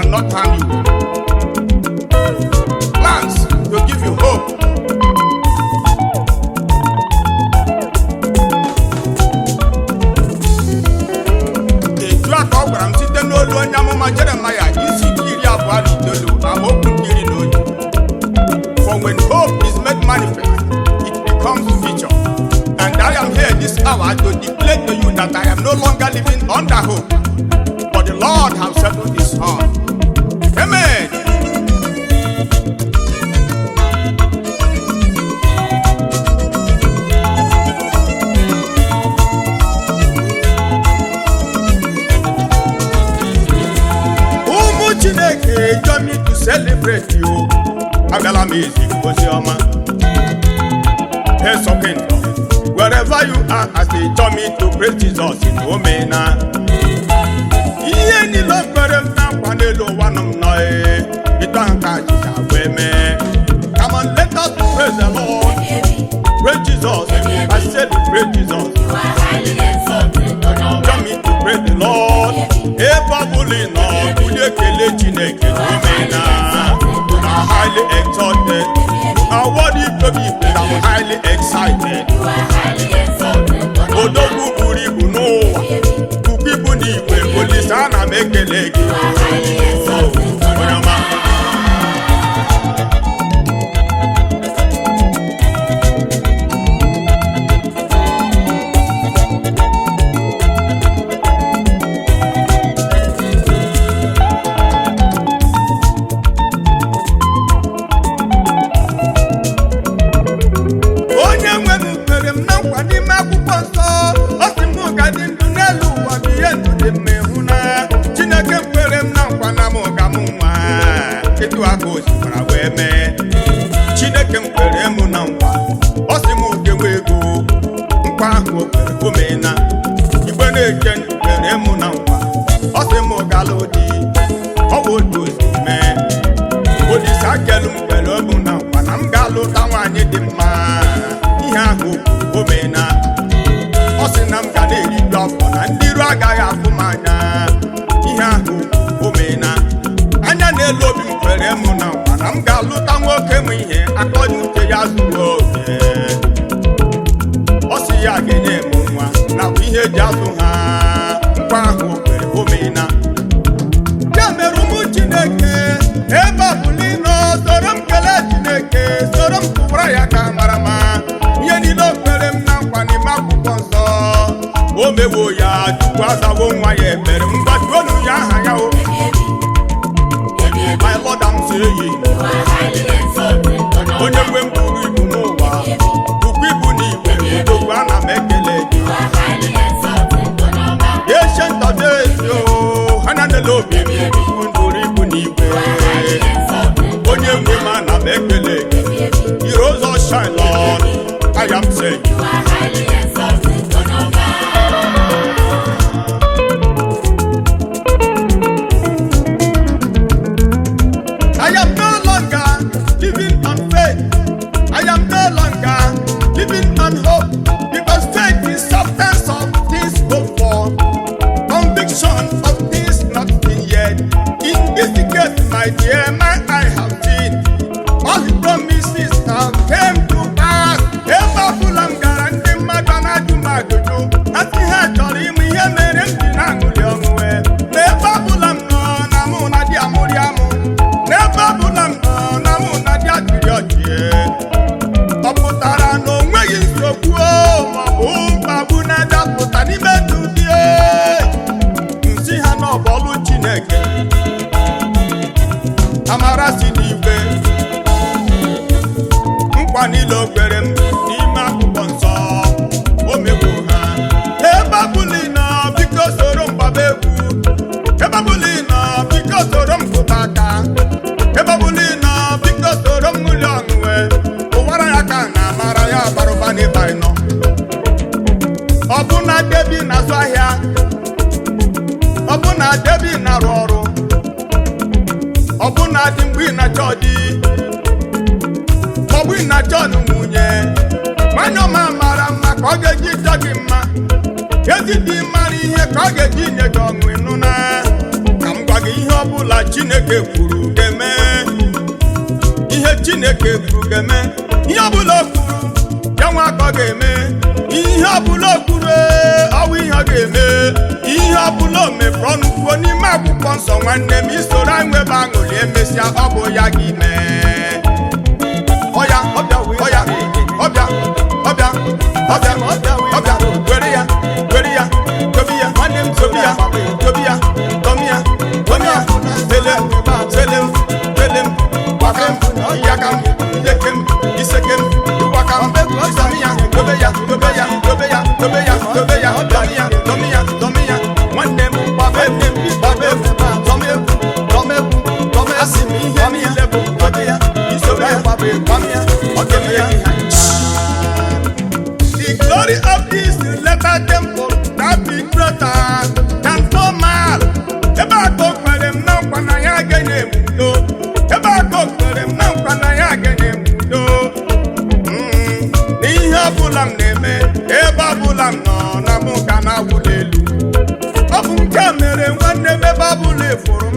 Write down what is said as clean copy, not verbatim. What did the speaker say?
will not harm you. Plans to give you hope. Etu aka ọ gwara m site n'olu onye amụma Jeremaya isi iri abụọ na itoolu amaokwu nke iri na otu. For when hope is made manifest, it becomes future. And I am here this hour to declare to you that I am no longer living under hope, but the Lord has settled his heart. Amen. Umu Chineke, join me to celebrate you. Agala music, Osioma. Hey, so kingdom. Wherever you are, as they join me to praise Jesus in Omena. Iye ni lo gbere na kwanelo wanam noe. Itanka jika weme. Come on, let us praise the Lord. Praise Jesus. I said praise Jesus. Join me to praise the Lord. Eba bulino, kuye kele chineke Omena. Highly exalted. Our worthy people, I'm highly excited. Odogu buribu noa, kukibu niwe, polisana mekelegi. Chineke mkwere mụ na nkwa ọ sị m kewe ego nkwa ahụ omena igwe na-eche kwere mụ na nkwa ọ sị m gala odi ọ bụ otu ozi mee Olisa kelu m kwere bụ na nkwa na m ga-alụta nwaanyị dị mma ihe ahụ omena ọ sị na m ga na-eriju afọ na ndị iru agaghị afụ m anya ihe ahụ omena anya na-elu obi m kwere mụ na nkwa na m ga-alụta nwoke m ihe akọghị uche ya zuru oke ọ sị ya ga-enye m nwa nakwa ihe eji azụ ha nkwa ahụ kwere omena ya mere ụmụ Chineke ebe ọbụla ị nọ soro m kelee Chineke soro m tụwara ya ka mara ma ihe niile o kwere m na nkwa n'ime akwụkwọ nsọ o mewo ya Chukwu azawo nwa ya ekpere m gbajuonu ya aha ya o my Lord, I'm saying, onye nwe m buru ibu n'ụwa bukwa ibu n'igwe odogwu ana m ekele gị Ancient of days, ha na-ele obi m buru ibu n'igwe onye nwe m ana m ekele gị Your rose of shine, Lord, I am saying my dear, my eye have seen all the promises have came to pass. Eba fulam garante magana jumagojo. Ati ha chori mi ye mere mbina nguli onwe. Eba fulam no namu na di amuri amu. Eba fulam no namu na di akiri ochie. Oputara no nwe yisoku o. Babu na da puta ni medu die. Nsi ha no bolu Chineke. Amara si n'igwe nkwa niile o kwere m n'ime akwụkwọ nsọ o megbu ha ebe ọbụla ị nọ biko soro m gbaba egwu ebe ọbụla ị nọ biko soro m kụta aka ebe ọbụla ị nọ biko soro m ṅụli ọṅụwe ụwara ya ka na amara ya bara ụba n'ebe anyị nọ ọbụna debi na-azụ ahịa ọbụna debi na-arụ ọrụ ọbụna dị mgbe ị na-achọ di maọbụ ị na-achọ nwunye nwanyị ọma mara mma ka ọ ga-eji chọ gị mma ezi dị mara ihe ka ọ ga-eji nye gị ọṅụ ịnụ na ka m gwa gị ihe ọbụla Chineke Chineke kwuru ga-eme ihe Chineke kwuru ga-eme ihe ọbụla o kwuru ya nwa ka ọ ga-eme ihe ọbụla o kwuru ọwụ ihe ọ ga-eme ihe ọbụla o mepụrụ ọnụ kwuo n'ime akwụkwọ nsọ nwanne m isoro anyị nwebe aṅụrị emesịa ọ bụ ya gị mee ọya ọbịa ọya ọbịa ọbịa ọbịa ọbịa were ya tobi ya nwanne m tobi ya tomi ya selem wakam yakam lekem isekem wakam isami ya tobe ya tomi ya nwanne m gbabe tomi asimi ihe niile bụ tobe ya isoro ya gbabe ya okeme ya. The glory of this latter temple that be greater than normal. Ebe akọ kwere m na nkwa na ya ga-enye m udo. Ebe akọ kwere m na nkwa na ya ga-enye m udo. N'ihe ọbụla m na-eme, ebe ọbụla m nọ na mụ ga na-awụli elu. Ọ bụ nke mere nwanne m ebe ọbụla efuru m.